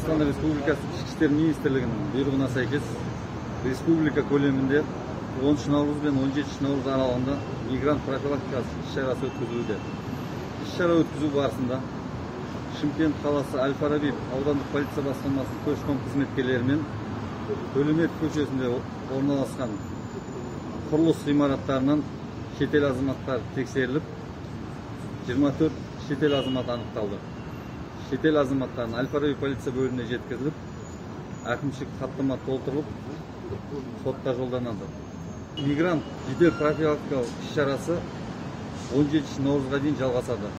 Қазақстан Республикасы Ішкі істер министрлігінің бұйрығына сәйкес республика көлемінде 10 наурыз бен 17 наурыз аралығында мигрант профилактикасы іс-шарасы өткізілуде. Іс-шара өткізу барысында Шымкент қаласы Әл-Фараби аудандық полиция басқармасының көші-қон қызметкерлерімен Төлемет көшесінде орналасқан құрылыс ғимараттарынан шетел азаматтары тексеріліп, 24 шетел азаматы анықталды. Шетел азаматтарын Әл-Фараби полиция бөліміне жеткізіліп, әкімшілік хаттама толтырылып, сотқа жолданады. Мигрант жедел профилактикалық іс-шарасы 17 наурызға дейін жалғасады.